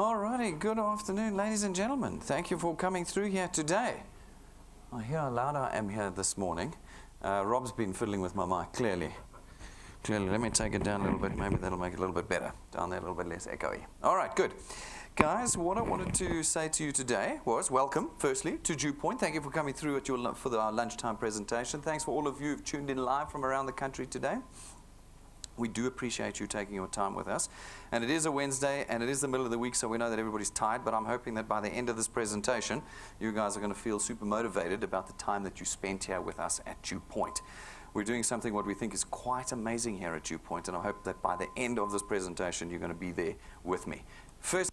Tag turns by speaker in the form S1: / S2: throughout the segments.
S1: Alrighty, good afternoon, ladies and gentlemen. Thank you for coming through here today. I hear how loud I am here this morning. Rob's been fiddling with my mic, clearly. Let me take it down a little bit. Maybe that'll make it a little bit better. Down there, a little bit less echoey. All right, good. Guys, what I wanted to say to you today was welcome, firstly, to DuePoint. Thank you for coming through at our lunchtime presentation. Thanks for all of you who've tuned in live from around the country today. We do appreciate you taking your time with us. And it is a Wednesday, and it is the middle of the week, so we know that everybody's tired, but I'm hoping that by the end of this presentation, you guys are going to feel super motivated about the time that you spent here with us at DuePoint. We're doing something what we think is quite amazing here at DuePoint, and I hope that by the end of this presentation, you're going to be there with me. First,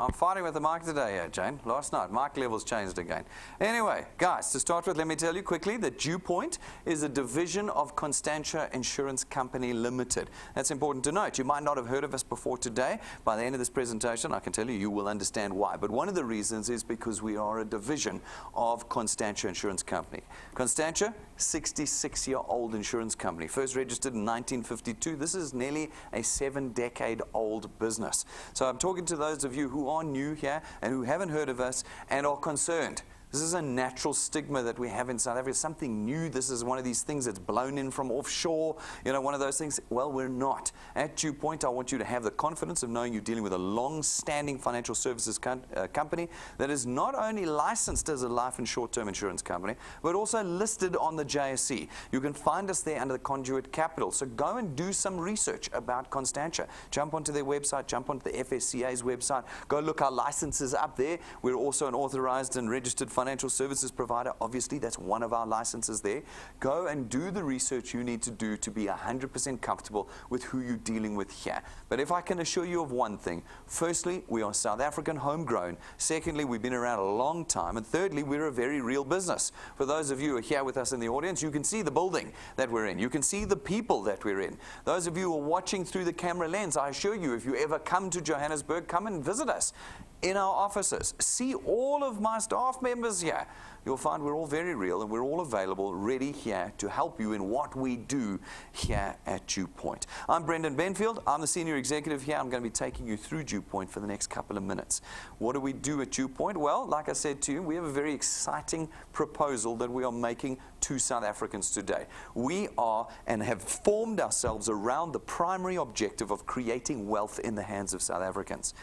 S1: I'm fighting with the mic today, Jane. Last night, mic levels changed again. Anyway, guys, to start with, let me tell you quickly that DuePoint is a division of Constantia Insurance Company Limited. That's important to note. You might not have heard of us before today. By the end of this presentation, I can tell you, you will understand why. But one of the reasons is because we are a division of Constantia Insurance Company. Constantia, 66-year-old insurance company. First registered in 1952. This is nearly a 7-decade-old business. So I'm talking to those of you who are new here and who haven't heard of us and are concerned. This is a natural stigma that we have in South Africa, something new. This is one of these things that's blown in from offshore, you know, one of those things. Well, we're not. At DuePoint, I want you to have the confidence of knowing you're dealing with a long-standing financial services company that is not only licensed as a life and short-term insurance company, but also listed on the JSE. You can find us there under the Conduit Capital. So go and do some research about Constantia. Jump onto their website, jump onto the FSCA's website, go look our licenses up there. We're also an authorized and registered financial services provider. Obviously, that's one of our licenses there. Go and do the research you need to do to be 100% comfortable with who you're dealing with here. But if I can assure you of one thing, firstly, we are South African homegrown. Secondly, we've been around a long time. And thirdly, we're a very real business. For those of you who are here with us in the audience, you can see the building that we're in. You can see the people that we're in. Those of you who are watching through the camera lens, I assure you, if you ever come to Johannesburg, come and visit us in our offices. See all of my staff members here. You'll find we're all very real and we're all available, ready here to help you in what we do here at DuePoint. I'm Brendan Benfield. I'm the senior executive here. I'm going to be taking you through DuePoint for the next couple of minutes. What do we do at DuePoint? Well, like I said to you, we have a very exciting proposal that we are making to South Africans today. We are and have formed ourselves around the primary objective of creating wealth in the hands of South Africans.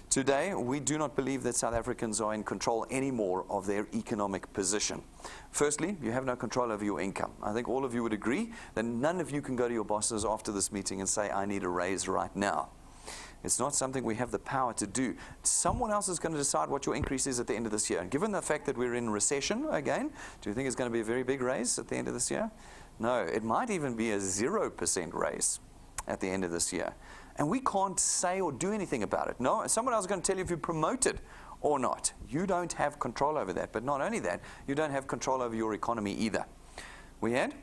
S1: Today, we do not believe that South Africans are in control anymore of their economic position. Firstly, you have no control over your income. I think all of you would agree that none of you can go to your bosses after this meeting and say, I need a raise right now. It's not something we have the power to do. Someone else is going to decide what your increase is at the end of this year. And given the fact that we're in recession again, do you think it's going to be a very big raise at the end of this year? No, it might even be a 0% raise at the end of this year. And we can't say or do anything about it. No, someone else is going to tell you if you're promoted or not. You don't have control over that. But not only that, you don't have control over your economy either. We had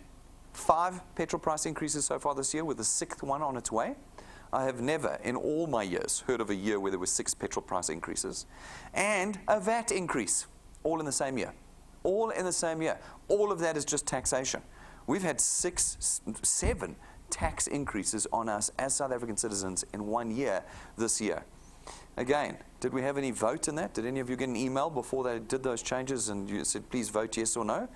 S1: 5 petrol price increases so far this year, with the 6th one on its way. I have never, in all my years, heard of a year where there were 6 petrol price increases. And a VAT increase, all in the same year. All in the same year. All of that is just taxation. We've had 7 tax increases on us as South African citizens in 1 year this year. Again, did we have any vote in that? Did any of you get an email before they did those changes and you said, please vote yes or no?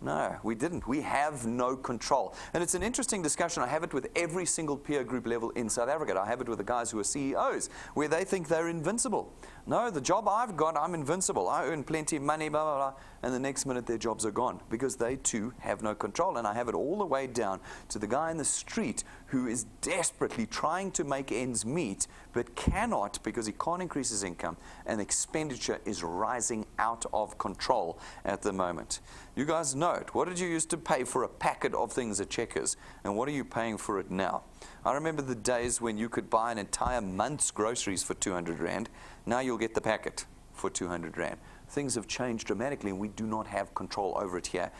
S1: No, we didn't. We have no control. And it's an interesting discussion. I have it with every single peer group level in South Africa. I have it with the guys who are CEOs, where they think they're invincible. No, the job I've got, I'm invincible. I earn plenty of money, blah, blah, blah. And the next minute, their jobs are gone because they, too, have no control. And I have it all the way down to the guy in the street who is desperately trying to make ends meet, but cannot because he can't increase his income, and expenditure is rising out of control at the moment. You guys know it. What did you used to pay for a packet of things at Checkers, and what are you paying for it now? I remember the days when you could buy an entire month's groceries for 200 Rand. Now you'll get the packet for 200 Rand. Things have changed dramatically, and we do not have control over it here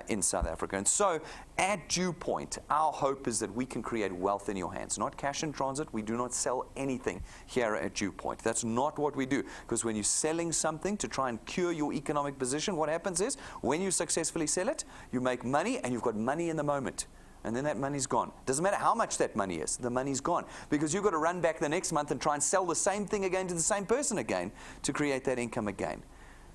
S1: in South Africa. And so at DuePoint, our hope is that we can create wealth in your hands, not cash in transit. We do not sell anything here at DuePoint. That's not what we do, because when you're selling something to try and cure your economic position, what happens is when you successfully sell it, you make money, and you've got money in the moment. And then that money's gone. Doesn't matter how much that money is, the money's gone. Because you've got to run back the next month and try and sell the same thing again to the same person again to create that income again.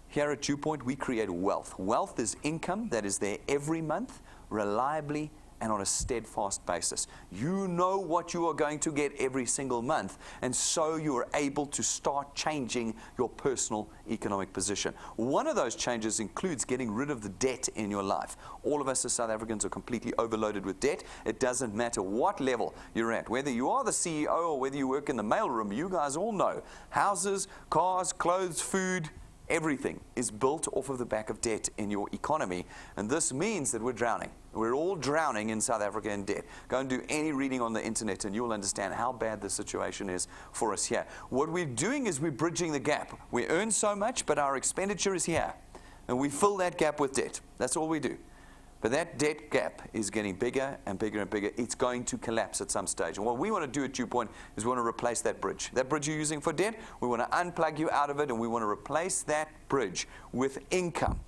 S1: Here at DuePoint, we create wealth. Wealth is income that is there every month, reliably and on a steadfast basis. You know what you are going to get every single month, and so you are able to start changing your personal economic position. One of those changes includes getting rid of the debt in your life. All of us as South Africans are completely overloaded with debt. It doesn't matter what level you're at, whether you are the CEO or whether you work in the mailroom. You guys all know houses, cars, clothes, food, everything is built off of the back of debt in your economy, and this means that we're drowning. We're all drowning in South Africa in debt. Go and do any reading on the internet and you'll understand how bad the situation is for us here. What we're doing is we're bridging the gap. We earn so much, but our expenditure is here, and we fill that gap with debt. That's all we do. But that debt gap is getting bigger and bigger and bigger. It's going to collapse at some stage. And what we want to do at DuePoint is we want to replace that bridge. That bridge you're using for debt, we want to unplug you out of it, and we want to replace that bridge with income,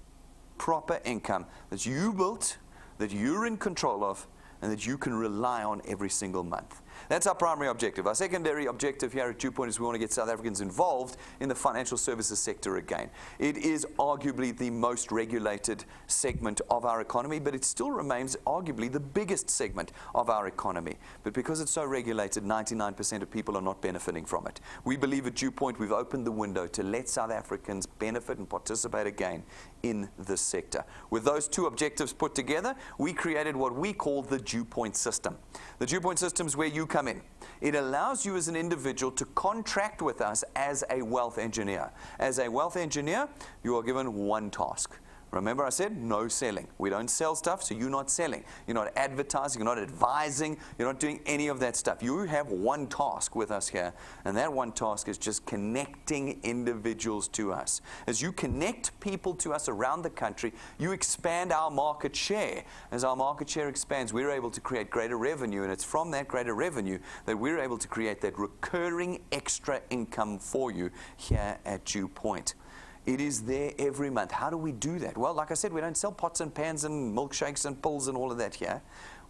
S1: proper income that you built, that you're in control of, and that you can rely on every single month. That's our primary objective. Our secondary objective here at DuePoint is we want to get South Africans involved in the financial services sector again. It is arguably the most regulated segment of our economy, but it still remains arguably the biggest segment of our economy. But because it's so regulated, 99% of people are not benefiting from it. We believe at DuePoint we've opened the window to let South Africans benefit and participate again in this sector. With those two objectives put together, we created what we call the DuePoint system. The DuePoint system is where you come in. It allows you as an individual to contract with us as a wealth engineer. As a wealth engineer, you are given one task. Remember I said no selling. We don't sell stuff, so you're not selling. You're not advertising, you're not advising, you're not doing any of that stuff. You have one task with us here, and that one task is just connecting individuals to us. As you connect people to us around the country, you expand our market share. As our market share expands, we're able to create greater revenue, and it's from that greater revenue that we're able to create that recurring extra income for you here at DuePoint. It is there every month. How do we do that? Well, like I said, we don't sell pots and pans and milkshakes and pills and all of that here.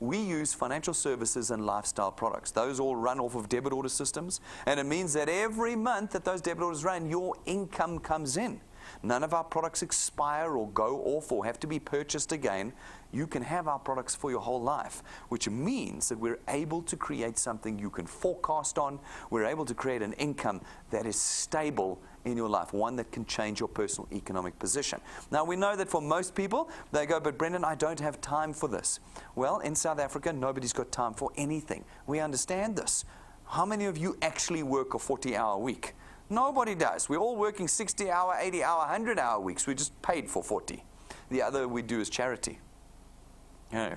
S1: We use financial services and lifestyle products. Those all run off of debit order systems, and it means that every month that those debit orders run, your income comes in. None of our products expire or go off or have to be purchased again. You can have our products for your whole life, which means that we're able to create something you can forecast on. We're able to create an income that is stable in your life, one that can change your personal economic position. Now, we know that for most people, they go, but Brendan, I don't have time for this. Well, in South Africa, nobody's got time for anything. We understand this. How many of you actually work a 40-hour week? Nobody does. We're all working 60-hour, 80-hour, 100-hour weeks. We're just paid for 40. The other we do is charity. Yeah.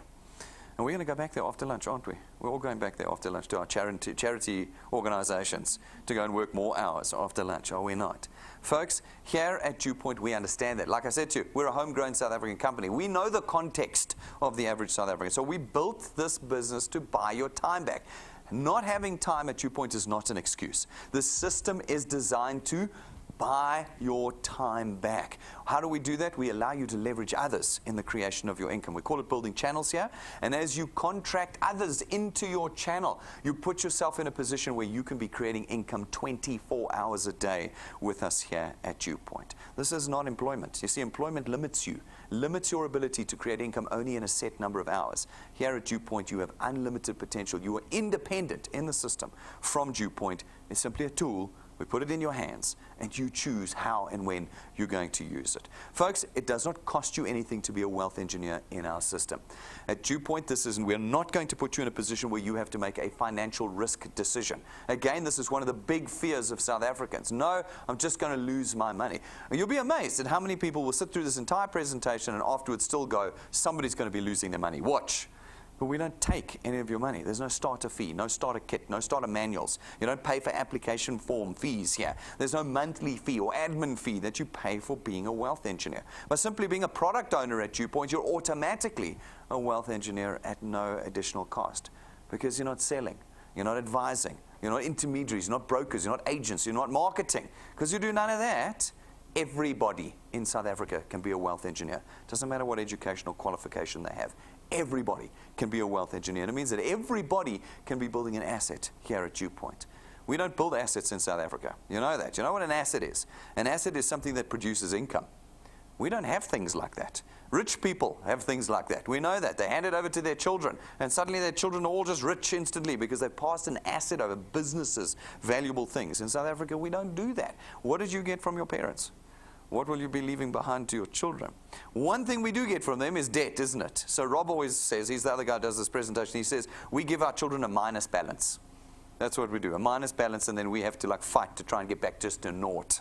S1: And we're going to go back there after lunch, aren't we? We're all going back there after lunch to our charity organizations to go and work more hours after lunch, are we not? Folks, here at DuePoint, we understand that. Like I said to you, we're a homegrown South African company. We know the context of the average South African. So we built this business to buy your time back. Not having time at DuePoint is not an excuse. The system is designed to Buy your time back. How do we do that? We allow you to leverage others in the creation of your income. We call it building channels here. And as you contract others into your channel, you put yourself in a position where you can be creating income 24 hours a day with us here at DuePoint. This is not employment. You see, employment limits you, limits your ability to create income only in a set number of hours. Here at DuePoint, you have unlimited potential. You are independent in the system from DuePoint. It's simply a tool. We put it in your hands, and you choose how and when you're going to use it. Folks, it does not cost you anything to be a wealth engineer in our system. At DuePoint, we're not going to put you in a position where you have to make a financial risk decision. Again, this is one of the big fears of South Africans. No, I'm just going to lose my money. And you'll be amazed at how many people will sit through this entire presentation and afterwards still go, somebody's going to be losing their money. Watch. But we don't take any of your money. There's no starter fee, no starter kit, no starter manuals. You don't pay for application form fees here. There's no monthly fee or admin fee that you pay for being a wealth engineer. By simply being a product owner at DuePoint, you're automatically a wealth engineer at no additional cost, because you're not selling, you're not advising, you're not intermediaries, you're not brokers, you're not agents, you're not marketing. Because you do none of that, everybody in South Africa can be a wealth engineer. Doesn't matter what educational qualification they have. Everybody can be a wealth engineer. And it means that everybody can be building an asset here at DuePoint. We don't build assets in South Africa. You know that. You know what an asset is? An asset is something that produces income. We don't have things like that. Rich people have things like that. We know that. They hand it over to their children, and suddenly their children are all just rich instantly because they've passed an asset over businesses, valuable things. In South Africa, we don't do that. What did you get from your parents? What will you be leaving behind to your children? One thing we do get from them is debt, isn't it? So Rob always says, he's the other guy who does this presentation, he says, we give our children a minus balance. That's what we do, a minus balance, and then we have to fight to try and get back just to naught.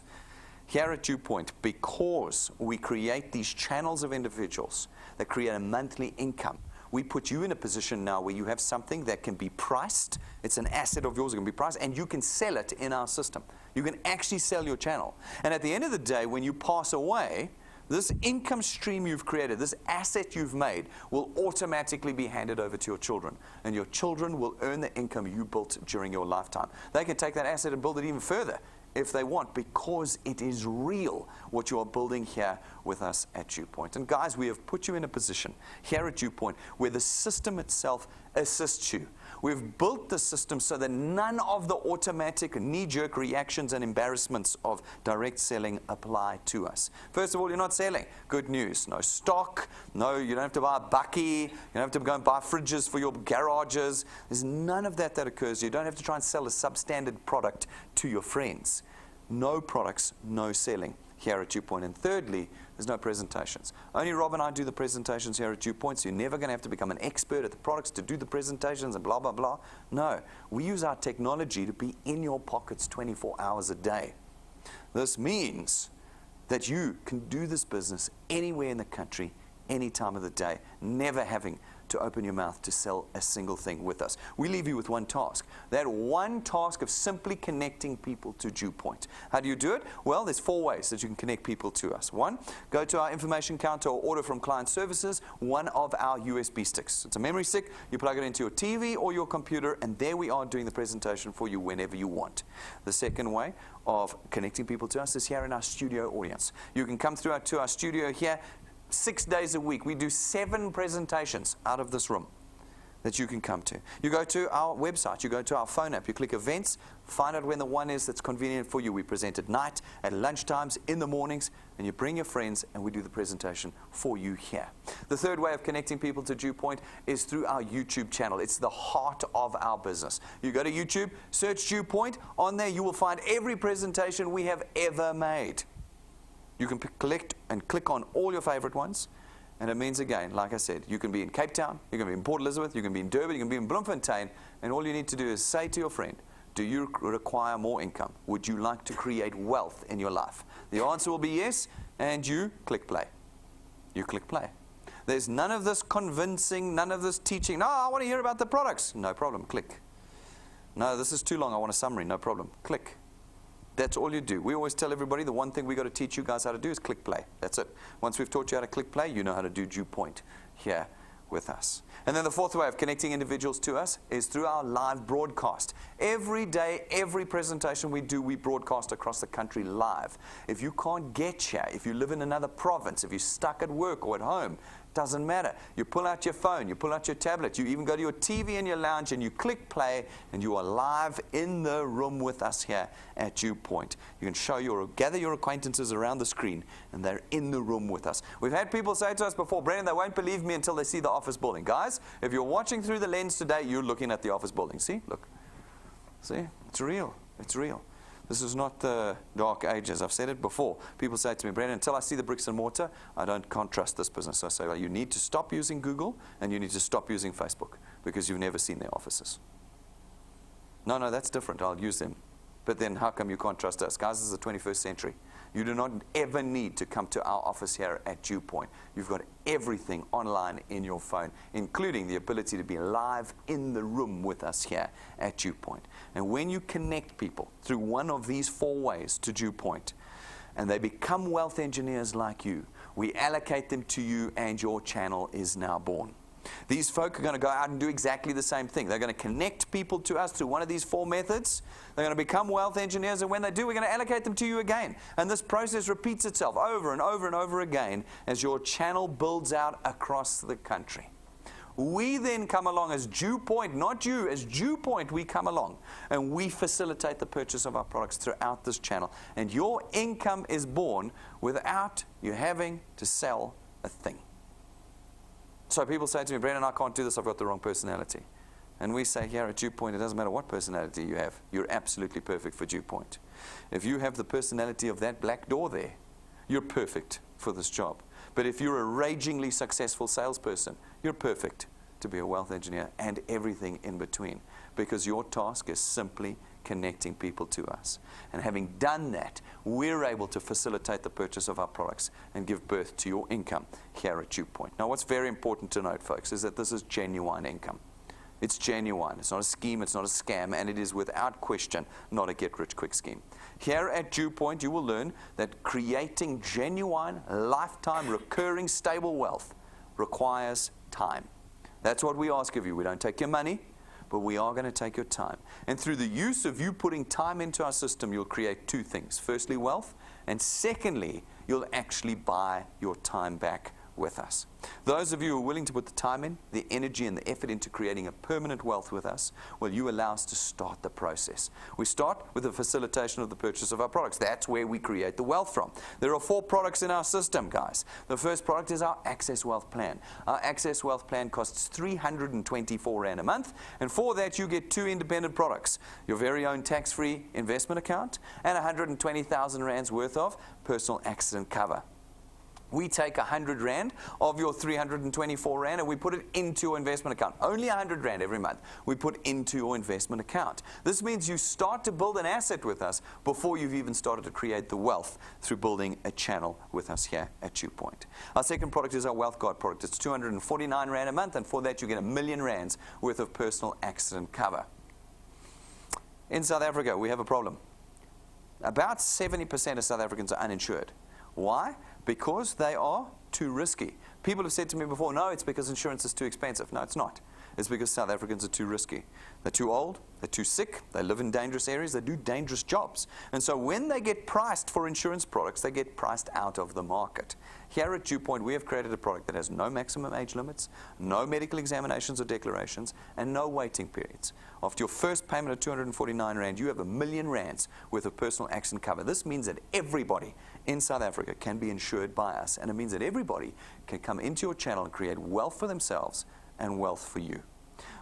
S1: Here at DuePoint, because we create these channels of individuals that create a monthly income, we put you in a position now where you have something that can be priced. It's an asset of yours that can be priced, and you can sell it in our system. You can actually sell your channel. And at the end of the day, when you pass away, this income stream you've created, this asset you've made, will automatically be handed over to your children. And your children will earn the income you built during your lifetime. They can take that asset and build it even further if they want, because it is real what you are building here with us at DuePoint. And guys, we have put you in a position here at DuePoint where the system itself assists you. We've built the system so that none of the automatic knee-jerk reactions and embarrassments of direct selling apply to us. First of all, you're not selling. Good news. No stock. No, you don't have to buy a bucky. You don't have to go and buy fridges for your garages. There's none of that occurs. You don't have to try and sell a substandard product to your friends. No products, no selling here at DuePoint. And thirdly, there's no presentations. Only Rob and I do the presentations here at DuePoint, so you're never going to have to become an expert at the products to do the presentations and blah, blah, blah. No, we use our technology to be in your pockets 24 hours a day. This means that you can do this business anywhere in the country, any time of the day, never having to open your mouth to sell a single thing with us. We leave you with one task. That one task of simply connecting people to DuePoint. How do you do it? Well, there's 4 ways that you can connect people to us. 1, go to our information counter or order from client services one of our USB sticks. It's a memory stick. You plug it into your TV or your computer, and there we are doing the presentation for you whenever you want. The second way of connecting people to us is here in our studio audience. You can come through to our studio here 6 days a week. We do 7 presentations out of this room that you can come to. You go to our website, you go to our phone app, you click events, find out when the one is that's convenient for you. We present at night, at lunchtimes, in the mornings, and you bring your friends and we do the presentation for you here. The third way of connecting people to DuePoint is through our YouTube channel. It's the heart of our business. You go to YouTube, search DuePoint. On there you will find every presentation we have ever made. You can collect and click on all your favorite ones. And it means, again, like I said, you can be in Cape Town, you can be in Port Elizabeth, you can be in Durban, you can be in Bloemfontein, and all you need to do is say to your friend, do you require more income? Would you like to create wealth in your life? The answer will be yes, and you click play. You click play. There's none of this convincing, none of this teaching. No, I want to hear about the products. No problem, click. No, this is too long, I want a summary. No problem, click. That's all you do. We always tell everybody the one thing we got to teach you guys how to do is click play. That's it. Once we've taught you how to click play, you know how to do DuePoint here with us. And then the fourth way of connecting individuals to us is through our live broadcast. Every day, every presentation we do, we broadcast across the country live. If you can't get here, if you live in another province, if you're stuck at work or at home, doesn't matter. You pull out your phone, you pull out your tablet, you even go to your TV in your lounge and you click play and you are live in the room with us here at DuePoint. You can gather your acquaintances around the screen and they're in the room with us. We've had people say to us before, Brendan, they won't believe me until they see the office building. Guys, if you're watching through the lens today, you're looking at the office building. See, look. See, it's real. It's real. This is not the dark ages. I've said it before. People say to me, Brendan, until I see the bricks and mortar, can't trust this business. So I say, well, you need to stop using Google and you need to stop using Facebook because you've never seen their offices. No, that's different. I'll use them. But then how come you can't trust us? Guys, this is the 21st century. You do not ever need to come to our office here at DuePoint. You've got everything online in your phone, including the ability to be live in the room with us here at DuePoint. And when you connect people through one of these four ways to DuePoint, and they become wealth engineers like you, we allocate them to you and your channel is now born. These folk are going to go out and do exactly the same thing. They're going to connect people to us through one of these four methods. They're going to become wealth engineers, and when they do, we're going to allocate them to you again. And this process repeats itself over and over and over again as your channel builds out across the country. We then come along as DuePoint, not you, as DuePoint we come along, and we facilitate the purchase of our products throughout this channel. And your income is born without you having to sell a thing. So people say to me, Brendan, I can't do this, I've got the wrong personality. And we say here at DuePoint, it doesn't matter what personality you have, you're absolutely perfect for DuePoint. If you have the personality of that black door there, you're perfect for this job. But if you're a ragingly successful salesperson, you're perfect to be a wealth engineer and everything in between, because your task is simply connecting people to us. And having done that, we're able to facilitate the purchase of our products and give birth to your income here at DuePoint. Now, what's very important to note, folks, is that this is genuine income. It's genuine. It's not a scheme. It's not a scam. And it is without question not a get-rich-quick scheme. Here at DuePoint, you will learn that creating genuine, lifetime, recurring, stable wealth requires time. That's what we ask of you. We don't take your money, but we are going to take your time. And through the use of you putting time into our system, you'll create two things. Firstly, wealth, and secondly, you'll actually buy your time back with us. Those of you who are willing to put the time in, the energy and the effort into creating a permanent wealth with us, well, you allow us to start the process. We start with the facilitation of the purchase of our products. That's where we create the wealth from. There are 4 products in our system, guys. The first product is our Access Wealth Plan. Our Access Wealth Plan costs 324 Rand a month, and for that you get 2 independent products. Your very own tax-free investment account and 120,000 Rands worth of personal accident cover. We take 100 Rand of your 324 Rand and we put it into your investment account. Only 100 Rand every month we put into your investment account. This means you start to build an asset with us before you've even started to create the wealth through building a channel with us here at DuePoint. Our second product is our Wealth Guard product. It's 249 Rand a month, and for that you get 1 million Rands worth of personal accident cover. In South Africa, we have a problem. About 70% of South Africans are uninsured. Why? Because they are too risky. People have said to me before, no, it's because insurance is too expensive. No, it's not. It's because South Africans are too risky. They're too old, they're too sick, they live in dangerous areas, they do dangerous jobs. And so when they get priced for insurance products, they get priced out of the market. Here at DuePoint, we have created a product that has no maximum age limits, no medical examinations or declarations, and no waiting periods. After your first payment of 249 Rand, you have 1 million Rands worth of personal accident cover. This means that everybody in South Africa can be insured by us, and it means that everybody can come into your channel and create wealth for themselves and wealth for you.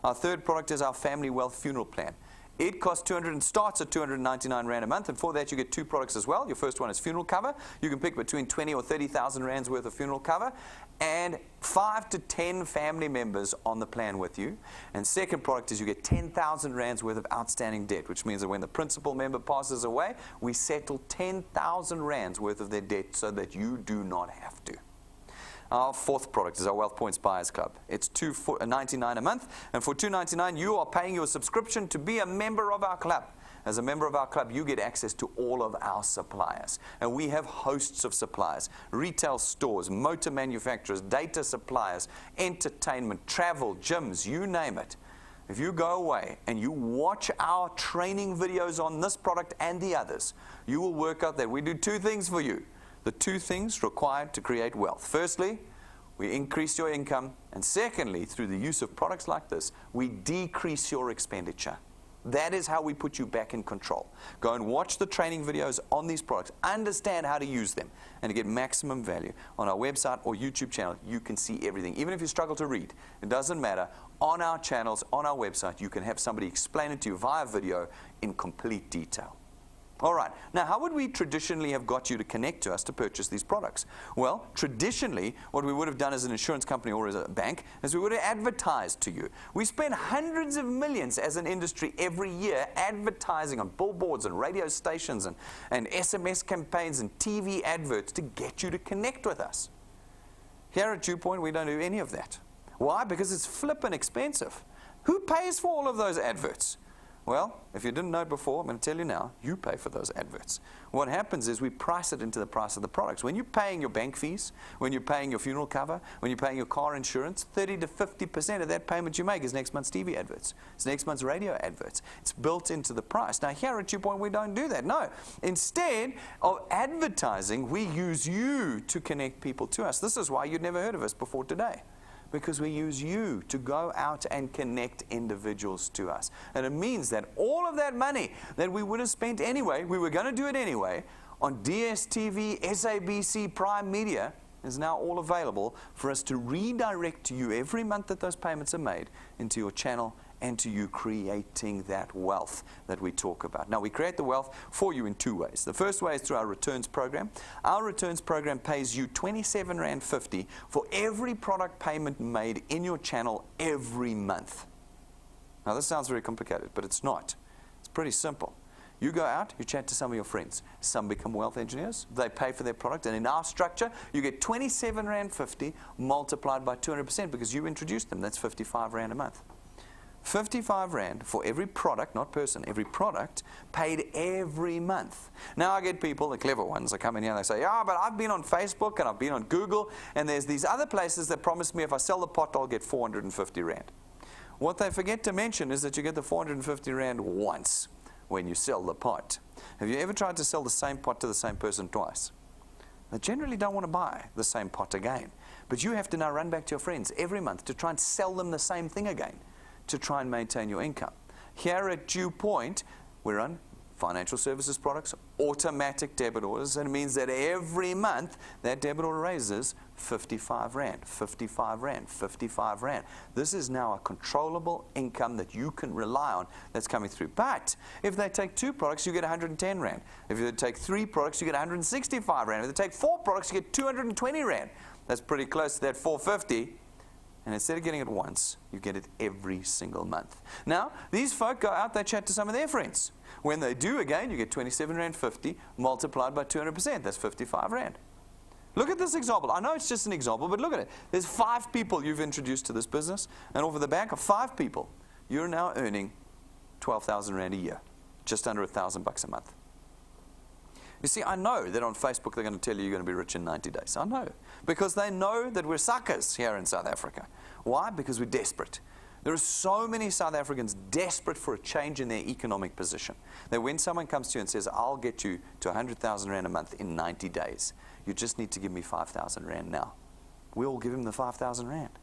S1: Our third product is our Family Wealth Funeral Plan. It costs starts at 299 Rand a month, and for that you get 2 products as well. Your first one is funeral cover. You can pick between 20 or 30,000 Rands worth of funeral cover, and 5 to 10 family members on the plan with you. And second product is you get 10,000 Rands worth of outstanding debt, which means that when the principal member passes away, we settle 10,000 Rands worth of their debt so that you do not have to. Our fourth product is our Wealth Points Buyers Club. It's $2.99 a month, and for $2.99 you are paying your subscription to be a member of our club. As a member of our club, you get access to all of our suppliers. And we have hosts of suppliers, retail stores, motor manufacturers, data suppliers, entertainment, travel, gyms, you name it. If you go away and you watch our training videos on this product and the others, you will work out that we do two things for you. The two things required to create wealth. Firstly, we increase your income. And secondly, through the use of products like this, we decrease your expenditure. That is how we put you back in control. Go and watch the training videos on these products. Understand how to use them and to get maximum value. On our website or YouTube channel, you can see everything. Even if you struggle to read, it doesn't matter. On our channels, on our website, you can have somebody explain it to you via video in complete detail. All right, now how would we traditionally have got you to connect to us to purchase these products? Well, traditionally, what we would have done as an insurance company or as a bank is we would have advertised to you. We spend hundreds of millions as an industry every year advertising on billboards and radio stations and SMS campaigns and TV adverts to get you to connect with us. Here at DuePoint, we don't do any of that. Why? Because it's flippin' expensive. Who pays for all of those adverts? Well, if you didn't know it before, I'm going to tell you now, you pay for those adverts. What happens is we price it into the price of the products. When you're paying your bank fees, when you're paying your funeral cover, when you're paying your car insurance, 30 to 50% of that payment you make is next month's TV adverts. It's next month's radio adverts. It's built into the price. Now, here at DuePoint, we don't do that. No. Instead of advertising, we use you to connect people to us. This is why you'd never heard of us before today. Because we use you to go out and connect individuals to us. And it means that all of that money that we would have spent anyway, we were going to do it anyway, on DSTV, SABC, Prime Media, is now all available for us to redirect to you every month that those payments are made into your channel and to you creating that wealth that we talk about. Now, we create the wealth for you in two ways. The first way is through our returns program. Our returns program pays you R27.50 for every product payment made in your channel every month. Now, this sounds very complicated, but it's not. It's pretty simple. You go out, you chat to some of your friends. Some become wealth engineers. They pay for their product. And in our structure, you get R27.50 multiplied by 200% because you introduced them. That's R55 a month. 55 Rand for every product, not person, every product paid every month. Now I get people, the clever ones, that come in here and they say, yeah, but I've been on Facebook and I've been on Google and there's these other places that promise me if I sell the pot, I'll get 450 Rand. What they forget to mention is that you get the 450 Rand once when you sell the pot. Have you ever tried to sell the same pot to the same person twice? They generally don't want to buy the same pot again. But you have to now run back to your friends every month to try and sell them the same thing again, to try and maintain your income. Here at DuePoint, we run financial services products, automatic debit orders, and it means that every month that debit order raises 55 Rand, 55 Rand, 55 Rand. This is now a controllable income that you can rely on that's coming through. But if they take 2 products, you get 110 Rand. If they take 3 products, you get 165 Rand. If they take 4 products, you get 220 Rand. That's pretty close to that 450. And instead of getting it once, you get it every single month. Now, these folk go out, they chat to some of their friends. When they do again, you get 27.50 multiplied by 200%. That's 55 Rand. Look at this example. I know it's just an example, but look at it. There's 5 people you've introduced to this business, and over the back of 5 people, you're now earning 12,000 Rand a year, just under $1,000 a month. You see, I know that on Facebook they're going to tell you you're going to be rich in 90 days. I know. Because they know that we're suckers here in South Africa. Why? Because we're desperate. There are so many South Africans desperate for a change in their economic position that when someone comes to you and says, I'll get you to 100,000 Rand a month in 90 days, you just need to give me 5,000 Rand now. We'll give him the 5,000 Rand.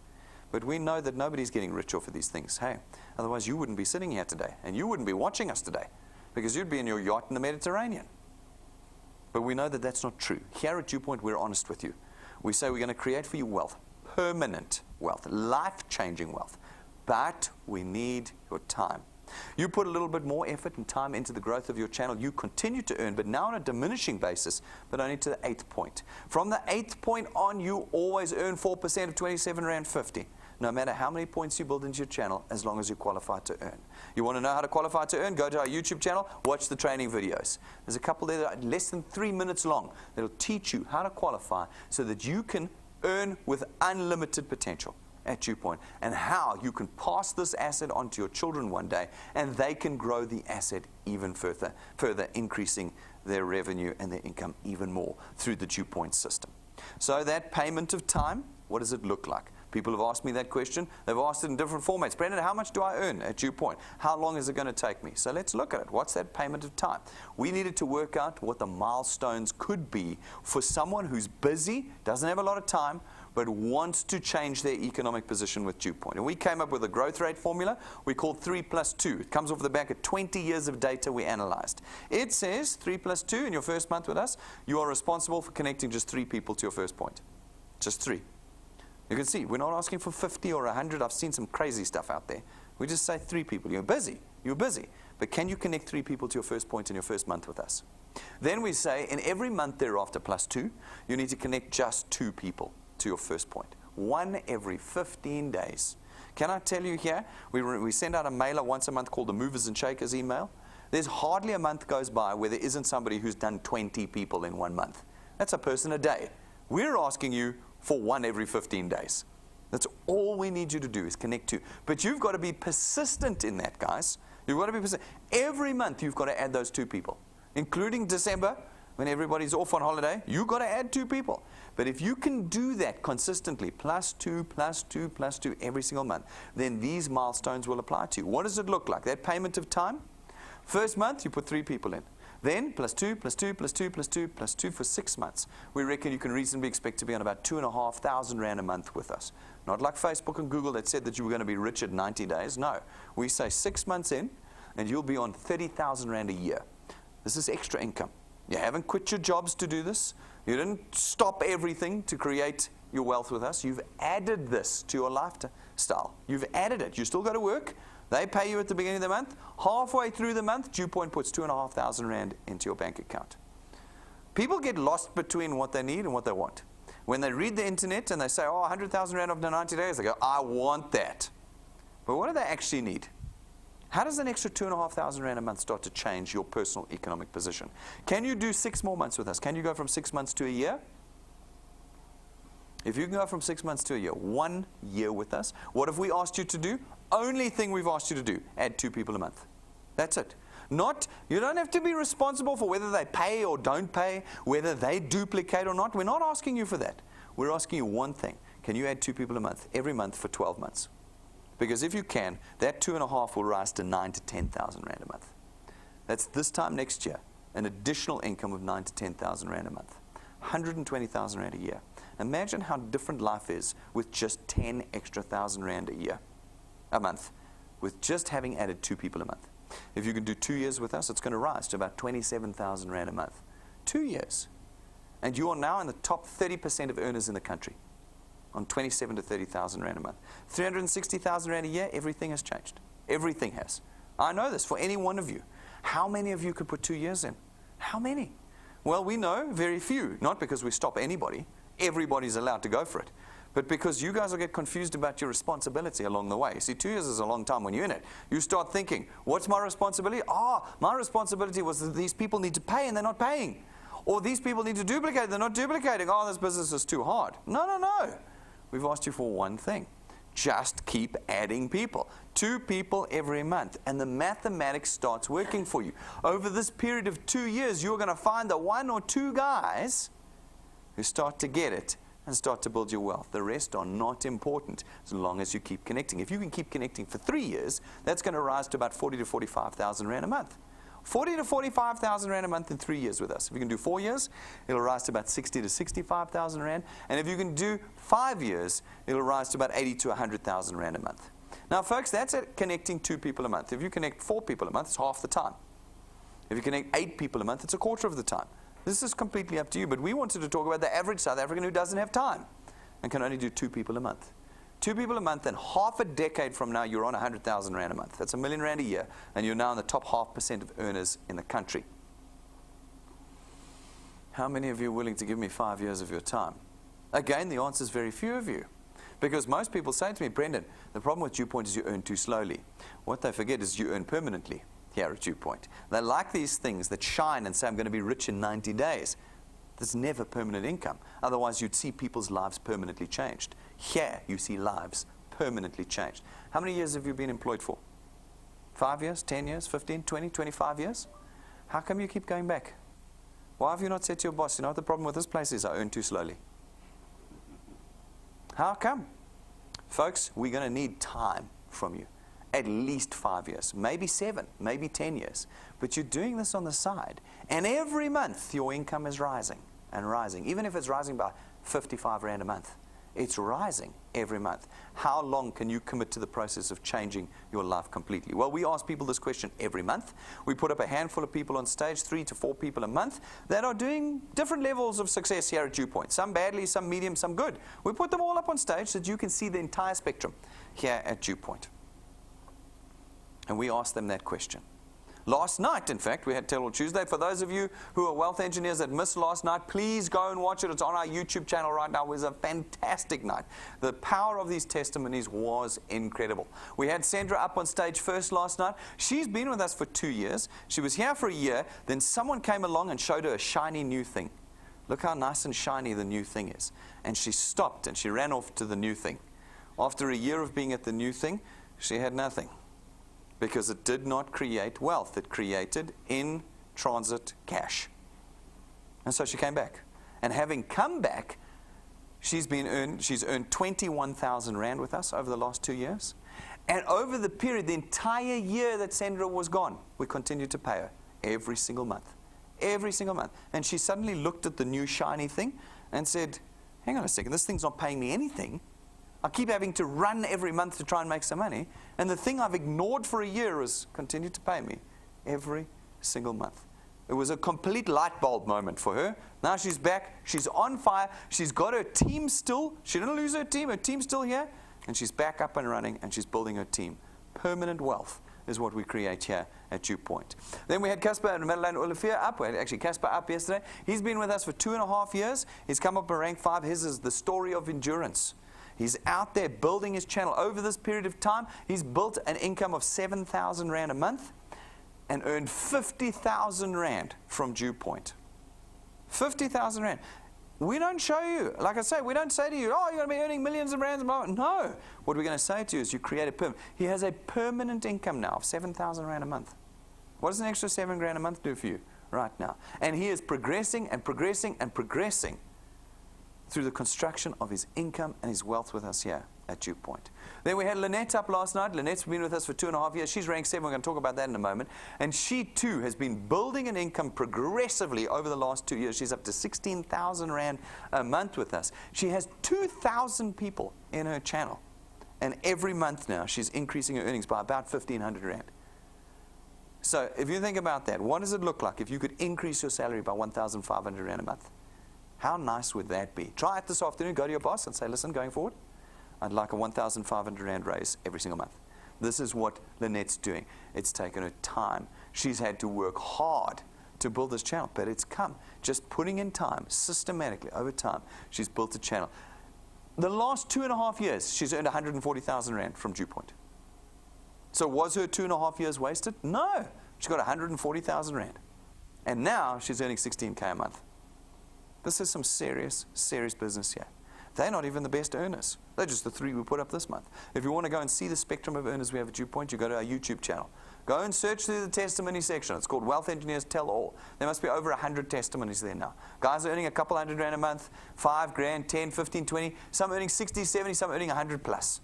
S1: But we know that nobody's getting rich off of these things. Hey, otherwise you wouldn't be sitting here today and you wouldn't be watching us today because you'd be in your yacht in the Mediterranean. But we know that that's not true. Here at DuePoint, we're honest with you. We say we're going to create for you wealth, permanent wealth, life-changing wealth. But we need your time. You put a little bit more effort and time into the growth of your channel, you continue to earn, but now on a diminishing basis, but only to the 8th point. From the 8th point on, you always earn 4% of 27.50 Rand. No matter how many points you build into your channel, as long as you're qualified to earn. You want to know how to qualify to earn? Go to our YouTube channel, watch the training videos. There's a couple there that are less than 3 minutes long that will teach you how to qualify so that you can earn with unlimited potential. at DuePoint and how you can pass this asset on to your children one day and they can grow the asset even further increasing their revenue and their income even more through the DuePoint system. So that payment of time, what does it look like? People have asked me that question. They've asked it in different formats. Brendan, how much do I earn at DuePoint? How long is it going to take me? So let's look at it. What's that payment of time? We needed to work out what the milestones could be for someone who's busy, doesn't have a lot of time, but wants to change their economic position with DuePoint. And we came up with a growth rate formula we called 3 plus 2. It comes off the back of 20 years of data we analyzed. It says 3 plus 2 in your first month with us, you are responsible for connecting just 3 people to your first point. Just 3. You can see, we're not asking for 50 or 100. I've seen some crazy stuff out there. We just say 3 people. You're busy. But can you connect 3 people to your first point in your first month with us? Then we say, in every month thereafter plus 2, you need to connect just 2 people to your first point. 1 every 15 days. Can I tell you here, we send out a mailer once a month called the Movers and Shakers email. There's hardly a month goes by where there isn't somebody who's done 20 people in 1 month. That's a person a day. We're asking you for 1 every 15 days. That's all we need you to do is connect to. But you've got to be persistent in that, guys. You've got to be persistent. Every month you've got to add those 2 people, including December when everybody's off on holiday. You've got to add 2 people. But if you can do that consistently, plus 2, plus 2, plus 2 every single month, then these milestones will apply to you. What does it look like? That payment of time? First month, you put 3 people in. Then plus 2, plus 2, plus 2, plus 2, plus 2 for 6 months. We reckon you can reasonably expect to be on about 2,500 Rand a month with us. Not like Facebook and Google that said that you were going to be rich at 90 days. No. We say 6 months in, and you'll be on 30,000 Rand a year. This is extra income. You haven't quit your jobs to do this. You didn't stop everything to create your wealth with us. You've added this to your lifestyle. You've added it. You still got to work. They pay you at the beginning of the month. Halfway through the month, DuePoint puts 2,500 Rand into your bank account. People get lost between what they need and what they want. When they read the internet and they say, oh, 100,000 Rand after 90 days, they go, I want that. But what do they actually need? How does an extra 2,500 Rand a month start to change your personal economic position? Can you do 6 more months with us? Can you go from 6 months to a year? If you can go from 6 months to a year, 1 year with us, what have we asked you to do? Only thing we've asked you to do, add 2 people a month. That's it. You don't have to be responsible for whether they pay or don't pay, whether they duplicate or not. We're not asking you for that. We're asking you one thing. Can you add 2 people a month, every month for 12 months? Because if you can, that 2.5 will rise to 9,000 to 10,000 Rand a month. That's this time next year, an additional income of 9,000 to 10,000 Rand a month. 120,000 Rand a year. Imagine how different life is with just 10 extra thousand Rand a month, with just having added 2 people a month. If you can do 2 years with us, it's going to rise to about 27,000 Rand a month. 2 years. And you are now in the top 30% of earners in the country on 27 to 30,000 Rand a month. 360,000 Rand a year, everything has changed. Everything has. I know this for any one of you. How many of you could put 2 years in? How many? Well, we know very few, not because we stop anybody. Everybody's allowed to go for it. But because you guys will get confused about your responsibility along the way. You see, 2 years is a long time when you're in it. You start thinking, what's my responsibility? My responsibility was that these people need to pay and they're not paying. Or these people need to duplicate, they're not duplicating. Oh, this business is too hard. No. We've asked you for one thing. Just keep adding people. 2 people every month. And the mathematics starts working for you. Over this period of 2 years, you're going to find the 1 or 2 guys who start to get it and start to build your wealth. The rest are not important as long as you keep connecting. If you can keep connecting for 3 years, that's going to rise to about 40,000 to 45,000 Rand a month. 40,000 to 45,000 Rand a month in 3 years with us. If you can do 4 years, it'll rise to about 60,000 to 65,000 Rand. And if you can do 5 years, it'll rise to about 80,000 to 100,000 Rand a month. Now, folks, that's at connecting 2 people a month. If you connect 4 people a month, it's half the time. If you connect 8 people a month, it's a quarter of the time. This is completely up to you, but we wanted to talk about the average South African who doesn't have time and can only do 2 people a month. 2 people a month, and half a decade from now, you're on 100,000 Rand a month. That's R1 million a year, and you're now in the top 0.5% of earners in the country. How many of you are willing to give me 5 years of your time? Again, the answer is very few of you. Because most people say to me, Brendan, the problem with DuePoint is you earn too slowly. What they forget is you earn permanently here at DuePoint. They like these things that shine and say, I'm going to be rich in 90 days. There's never permanent income. Otherwise, you'd see people's lives permanently changed. Here, you see lives permanently changed. How many years have you been employed for? 5 years, 10 years, 15, 20, 25 years? How come you keep going back? Why have you not said to your boss, you know what the problem with this place is? I earn too slowly. How come? Folks, we're going to need time from you. At least 5 years, maybe 7, maybe 10 years. But you're doing this on the side. And every month, your income is rising and rising. Even if it's rising by 55 Rand a month, it's rising every month. How long can you commit to the process of changing your life completely? Well, we ask people this question every month. We put up a handful of people on stage, 3 to 4 people a month, that are doing different levels of success here at DuePoint. Some badly, some medium, some good. We put them all up on stage so that you can see the entire spectrum here at DuePoint. And we asked them that question. Last night, in fact, we had Tell All Tuesday. For those of you who are wealth engineers that missed last night, please go and watch it. It's on our YouTube channel right now. It was a fantastic night. The power of these testimonies was incredible. We had Sandra up on stage first last night. She's been with us for 2 years. She was here for a year. Then someone came along and showed her a shiny new thing. Look how nice and shiny the new thing is. And she stopped and she ran off to the new thing. After a year of being at the new thing, she had nothing. Because it did not create wealth. It created in-transit cash. And so she came back. And having come back, she's earned 21,000 Rand with us over the last 2 years. And over the period, the entire year that Sandra was gone, we continued to pay her every single month. Every single month. And she suddenly looked at the new shiny thing and said, hang on a second, this thing's not paying me anything. I keep having to run every month to try and make some money. And the thing I've ignored for a year has continued to pay me every single month. It was a complete light bulb moment for her. Now she's back. She's on fire. She's got her team still. She didn't lose her team. Her team's still here. And she's back up and running, and she's building her team. Permanent wealth is what we create here at DuePoint. Then we had Casper and Madeleine Olivier up. We had actually Casper up yesterday. He's been with us for 2.5 years. He's come up in rank 5. His is the story of endurance. He's out there building his channel. Over this period of time, he's built an income of 7,000 Rand a month and earned 50,000 Rand from DuePoint. 50,000 Rand. We don't show you, like I say, we don't say to you, oh, you're going to be earning millions of rands. No. What we're going to say to you is you create a permanent. He has a permanent income now of 7,000 Rand a month. What does an extra 7 grand a month do for you right now? And he is progressing and progressing and progressing through the construction of his income and his wealth with us here at DuePoint. Then we had Lynette up last night. Lynette's been with us for 2.5 years. She's ranked 7. We're going to talk about that in a moment. And she, too, has been building an income progressively over the last 2 years. She's up to 16,000 Rand a month with us. She has 2,000 people in her channel. And every month now, she's increasing her earnings by about 1,500 Rand. So if you think about that, what does it look like if you could increase your salary by 1,500 Rand a month? How nice would that be? Try it this afternoon. Go to your boss and say, listen, going forward, I'd like a 1,500 Rand raise every single month. This is what Lynette's doing. It's taken her time. She's had to work hard to build this channel, but it's come. Just putting in time, systematically, over time, she's built a channel. The last 2.5 years, she's earned 140,000 Rand from DuePoint. So was her 2.5 years wasted? No. She got 140,000 Rand. And now she's earning 16K a month. This is some serious, serious business here. They're not even the best earners. They're just the 3 we put up this month. If you want to go and see the spectrum of earners we have at DuePoint, you go to our YouTube channel. Go and search through the testimony section. It's called Wealth Engineers Tell All. There must be over 100 testimonies there now. Guys are earning a couple hundred Rand a month, 5 grand, 10, 15, 20. Some earning 60, 70, some earning 100 plus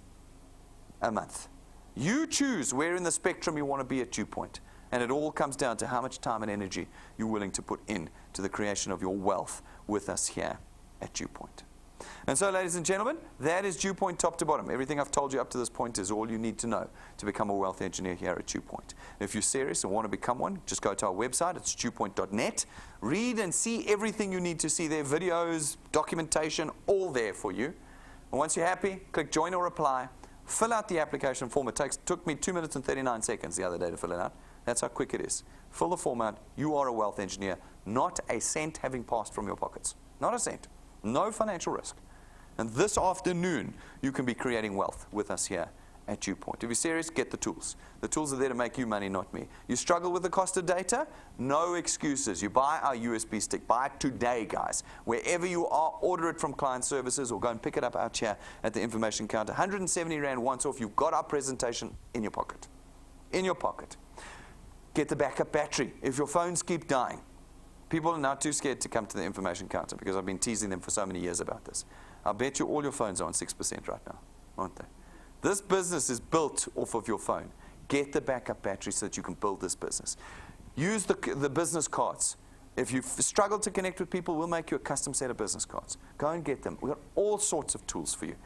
S1: a month. You choose where in the spectrum you want to be at DuePoint. And it all comes down to how much time and energy you're willing to put in to the creation of your wealth with us here at DuePoint. And so, ladies and gentlemen, that is DuePoint top to bottom. Everything I've told you up to this point is all you need to know to become a wealth engineer here at DuePoint. If you're serious and want to become one, just go to our website. It's DuePoint.net. Read and see everything you need to see there. Videos, documentation, all there for you. And once you're happy, click join or apply. Fill out the application form. It took me 2 minutes and 39 seconds the other day to fill it out. That's how quick it is. Fill the form out. You are a wealth engineer. Not a cent having passed from your pockets. Not a cent. No financial risk. And this afternoon, you can be creating wealth with us here at DuePoint. If you're serious, get the tools. The tools are there to make you money, not me. You struggle with the cost of data? No excuses. You buy our USB stick. Buy it today, guys. Wherever you are, order it from client services or go and pick it up out here at the information counter. 170 Rand once off. You've got our presentation in your pocket. In your pocket. Get the backup battery if your phones keep dying. People are now too scared to come to the information counter because I've been teasing them for so many years about this. I bet you all your phones are on 6% right now, aren't they? This business is built off of your phone. Get the backup battery so that you can build this business. Use the business cards. If you've struggled to connect with people, we'll make you a custom set of business cards. Go and get them. We've got all sorts of tools for you.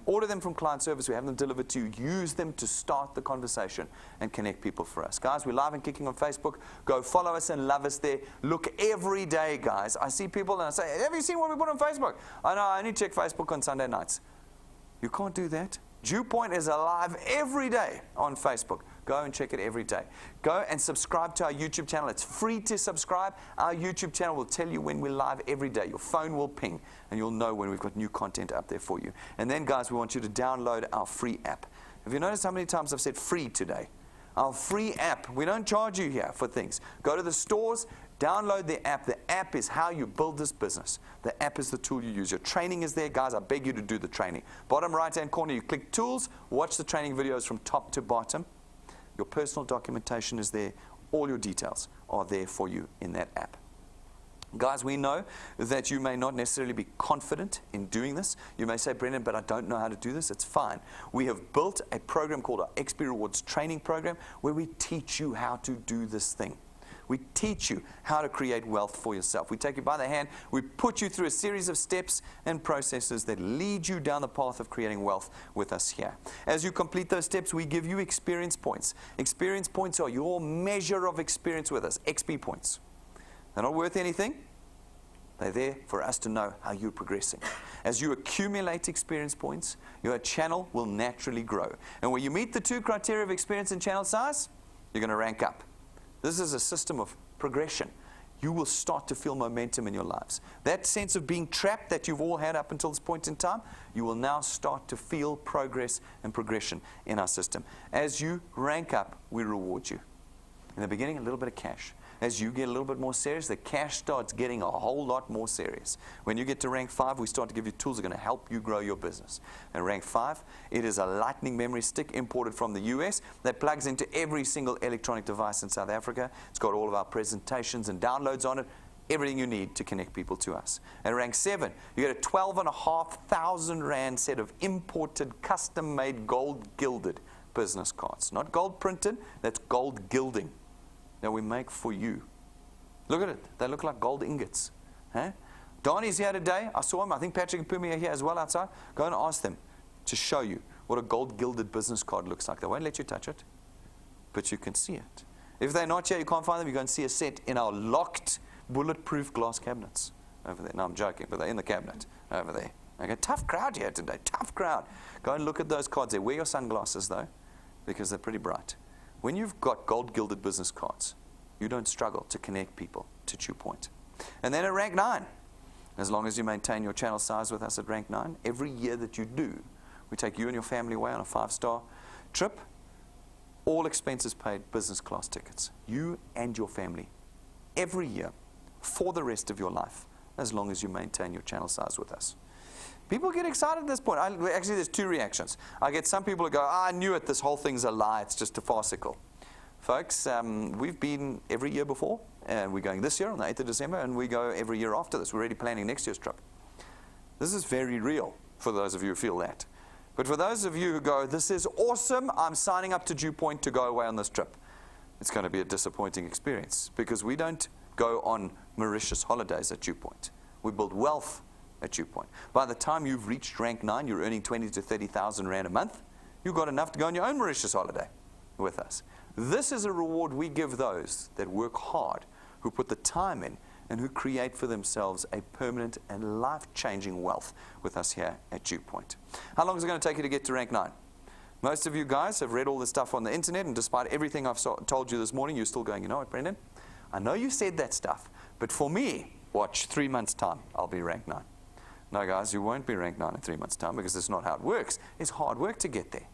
S1: Order them from client service. We have them delivered to you. Use them to start the conversation and connect people for us. Guys, we're live and kicking on Facebook. Go follow us and love us there. Look every day, guys. I see people and I say, have you seen what we put on Facebook? I know, I only check Facebook on Sunday nights. You can't do that. DuePoint is alive every day on Facebook. Go and check it every day. Go and subscribe to our YouTube channel. It's free to subscribe. Our YouTube channel will tell you when we're live every day. Your phone will ping, and you'll know when we've got new content up there for you. And then, guys, we want you to download our free app. Have you noticed how many times I've said free today? Our free app. We don't charge you here for things. Go to the stores. Download the app. The app is how you build this business. The app is the tool you use. Your training is there. Guys, I beg you to do the training. Bottom right-hand corner, you click Tools. Watch the training videos from top to bottom. Your personal documentation is there. All your details are there for you in that app. Guys, we know that you may not necessarily be confident in doing this. You may say, Brendan, but I don't know how to do this. It's fine. We have built a program called our XP Rewards Training Program where we teach you how to do this thing. We teach you how to create wealth for yourself. We take you by the hand. We put you through a series of steps and processes that lead you down the path of creating wealth with us here. As you complete those steps, we give you experience points. Experience points are your measure of experience with us, XP points. They're not worth anything. They're there for us to know how you're progressing. As you accumulate experience points, your channel will naturally grow. And when you meet the two criteria of experience and channel size, you're going to rank up. This is a system of progression. You will start to feel momentum in your lives. That sense of being trapped that you've all had up until this point in time, you will now start to feel progress and progression in our system. As you rank up, we reward you. In the beginning, a little bit of cash. As you get a little bit more serious, the cash starts getting a whole lot more serious. When you get to rank 5, we start to give you tools that are going to help you grow your business. And rank 5, it is a lightning memory stick imported from the US that plugs into every single electronic device in South Africa. It's got all of our presentations and downloads on it, everything you need to connect people to us. And rank 7, you get a 12,500 Rand set of imported, custom-made, gold-gilded business cards. Not gold printed, that's gold gilding. That we make for you. Look at it. They look like gold ingots. Huh? Donnie's here today. I saw him. I think Patrick and Pumi are here as well outside. Go and ask them to show you what a gold-gilded business card looks like. They won't let you touch it, but you can see it. If they're not here, you can't find them, you go and see a set in our locked, bulletproof glass cabinets over there. No, I'm joking, but they're in the cabinet over there. Okay, tough crowd here today. Tough crowd. Go and look at those cards there. Wear your sunglasses, though, because they're pretty bright. When you've got gold-gilded business cards, you don't struggle to connect people to DuePoint. And then at rank 9, as long as you maintain your channel size with us at rank 9, every year that you do, we take you and your family away on a 5-star trip, all expenses paid, business class tickets. You and your family, every year, for the rest of your life, as long as you maintain your channel size with us. People get excited at this point. Actually, there's 2 reactions. I get some people who go, I knew it, this whole thing's a lie, it's just a farcical. Folks, we've been every year before, and we're going this year on the 8th of December, and we go every year after this. We're already planning next year's trip. This is very real for those of you who feel that. But for those of you who go, this is awesome, I'm signing up to DuePoint to go away on this trip, it's going to be a disappointing experience because we don't go on Mauritius holidays at DuePoint. We build wealth at DuePoint. By the time you've reached rank 9, you're earning 20 to 30,000 Rand a month. You've got enough to go on your own Mauritius holiday with us. This is a reward we give those that work hard, who put the time in, and who create for themselves a permanent and life-changing wealth with us here at DuePoint. How long is it going to take you to get to rank 9? Most of you guys have read all this stuff on the internet, and despite everything I've told you this morning, you're still going, you know what, Brendan? I know you said that stuff, but for me, watch 3 months' time, I'll be rank 9. No, guys, you won't be rank 9 in 3 months' time because that's not how it works. It's hard work to get there.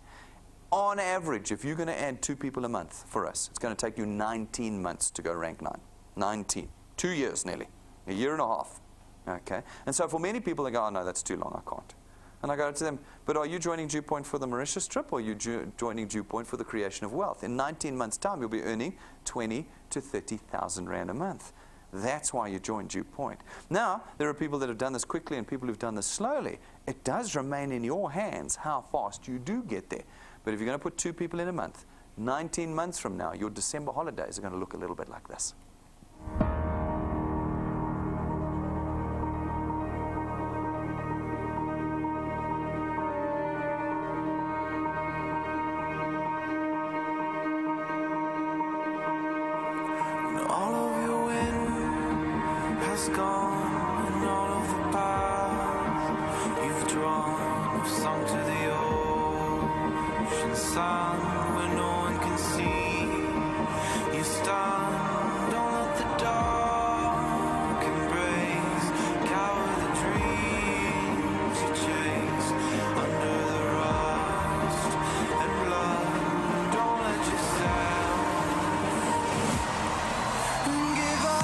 S1: On average, if you're going to add 2 people a month for us, it's going to take you 19 months to go rank 9. 19. 2 years nearly. A year and a half. Okay? And so for many people, they go, oh, no, that's too long. I can't. And I go to them, but are you joining DuePoint for the Mauritius trip, or are you joining DuePoint for the creation of wealth? In 19 months' time, you'll be earning 20 to 30,000 Rand a month. That's why you join DuePoint. Now, there are people that have done this quickly and people who've done this slowly. It does remain in your hands how fast you do get there. But if you're going to put 2 people in a month, 19 months from now, your December holidays are going to look a little bit like this.
S2: Gone and all of the paths you've drawn have sunk to the ocean sun where no one can see you stand. Don't let the dark embrace, cower the dreams you chase under the rust and blood. Don't let yourself give up.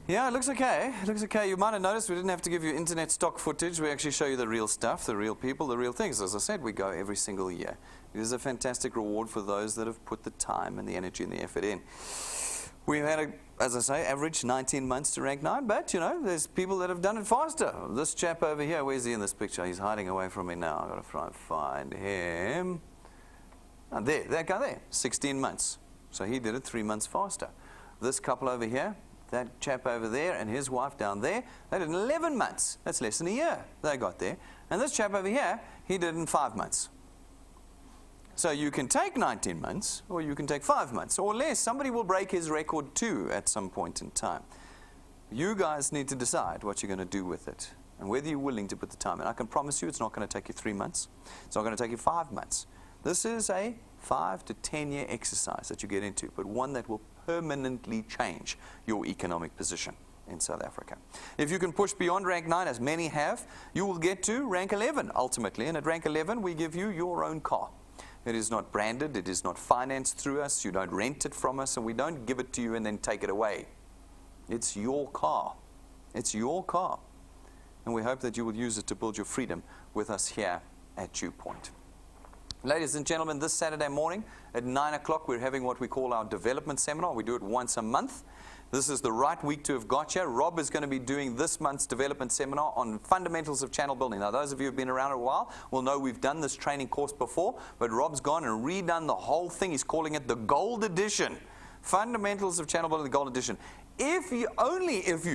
S1: Yeah, it looks okay. It looks okay. You might have noticed we didn't have to give you internet stock footage. We actually show you the real stuff, the real people, the real things. As I said, we go every single year. It is a fantastic reward for those that have put the time and the energy and the effort in. We've had, as I say, average 19 months to rank 9, but, you know, there's people that have done it faster. This chap over here, where's he in this picture? He's hiding away from me now. I've got to try and find him. Oh, there, that guy there, 16 months. So he did it 3 months faster. This couple over here, that chap over there and his wife down there, they did it in 11 months. That's less than a year they got there. And this chap over here, he did it in 5 months. So you can take 19 months, or you can take 5 months, or less. Somebody will break his record too at some point in time. You guys need to decide what you're going to do with it, and whether you're willing to put the time in. I can promise you it's not going to take you 3 months. It's not going to take you 5 months. This is a 5 to 10 year exercise that you get into, but one that will permanently change your economic position in South Africa. If you can push beyond rank 9, as many have, you will get to rank 11 ultimately. And at rank 11, we give you your own car. It is not branded, it is not financed through us, you don't rent it from us, and we don't give it to you and then take it away. It's your car. It's your car. and we hope that you will use it to build your freedom with us here at DuePoint. Ladies and gentlemen, this Saturday morning at 9 o'clock, we're having what we call our development seminar. We do it once a month. This is the right week to have got here. Rob is going to be doing this month's development seminar on fundamentals of channel building. Now, those of you who have been around a while will know we've done this training course before, but Rob's gone and redone the whole thing. He's calling it the Gold Edition. Fundamentals of channel building, the Gold Edition. Only if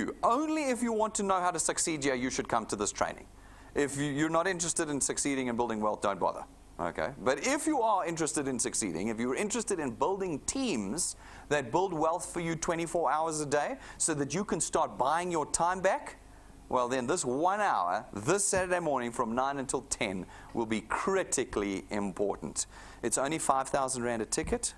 S1: you want to know how to succeed here, you should come to this training. If you're not interested in succeeding and building wealth, don't bother. Okay, but if you are interested in succeeding, if you're interested in building teams that build wealth for you 24 hours a day so that you can start buying your time back, well then this 1 hour, this Saturday morning from 9 until 10 will be critically important. It's only 5,000 Rand a ticket.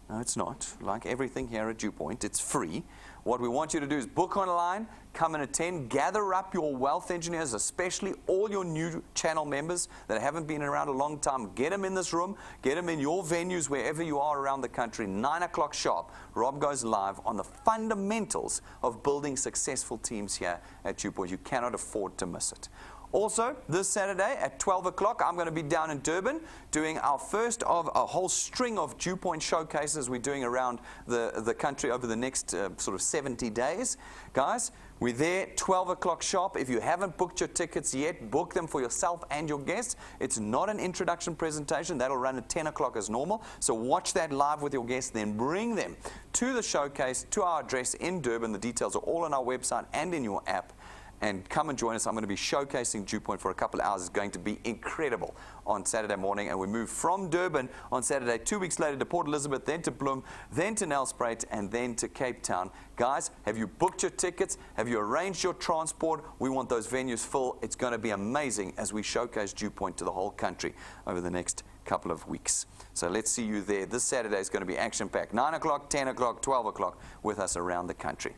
S1: No, it's not. Like everything here at DuePoint, it's free. What we want you to do is book online, come and attend, gather up your wealth engineers, especially all your new channel members that haven't been around a long time. Get them in this room, get them in your venues wherever you are around the country. 9 o'clock sharp, Rob goes live on the fundamentals of building successful teams here at DuePoint. You cannot afford to miss it. Also, this Saturday at 12 o'clock, I'm going to be down in Durban doing our first of a whole string of DuePoint showcases we're doing around the country over the next sort of 70 days. Guys, we're there 12 o'clock sharp. If you haven't booked your tickets yet, book them for yourself and your guests. It's not an introduction presentation. That'll run at 10 o'clock as normal. So watch that live with your guests, then bring them to the showcase, to our address in Durban. The details are all on our website and in your app. And come and join us. I'm going to be showcasing DuePoint for a couple of hours. It's going to be incredible on Saturday morning. And we move from Durban on Saturday, 2 weeks later to Port Elizabeth, then to Bloem, then to Nelspruit, and then to Cape Town. Guys, have you booked your tickets? Have you arranged your transport? We want those venues full. It's going to be amazing as we showcase DuePoint to the whole country over the next couple of weeks. So let's see you there. This Saturday is going to be action-packed. 9 o'clock, 10 o'clock, 12 o'clock with us around the country.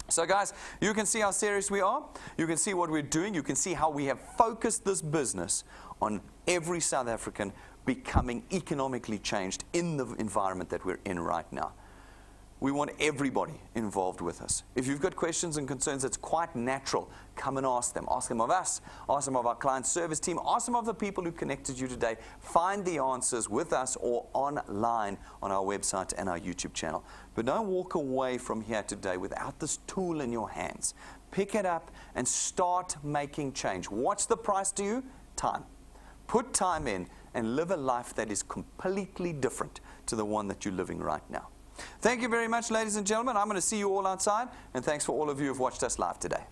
S1: So guys, you can see how serious we are. You can see what we're doing. You can see how we have focused this business on every South African becoming economically changed in the environment that we're in right now. We want everybody involved with us. If you've got questions and concerns, it's quite natural. Come and ask them. Ask them of us. Ask them of our client service team. Ask them of the people who connected you today. Find the answers with us or online on our website and our YouTube channel. But don't walk away from here today without this tool in your hands. Pick it up and start making change. What's the price to you? Time. Put time in and live a life that is completely different to the one that you're living right now. Thank you very much, ladies and gentlemen. I'm going to see you all outside, and thanks for all of you who have watched us live today.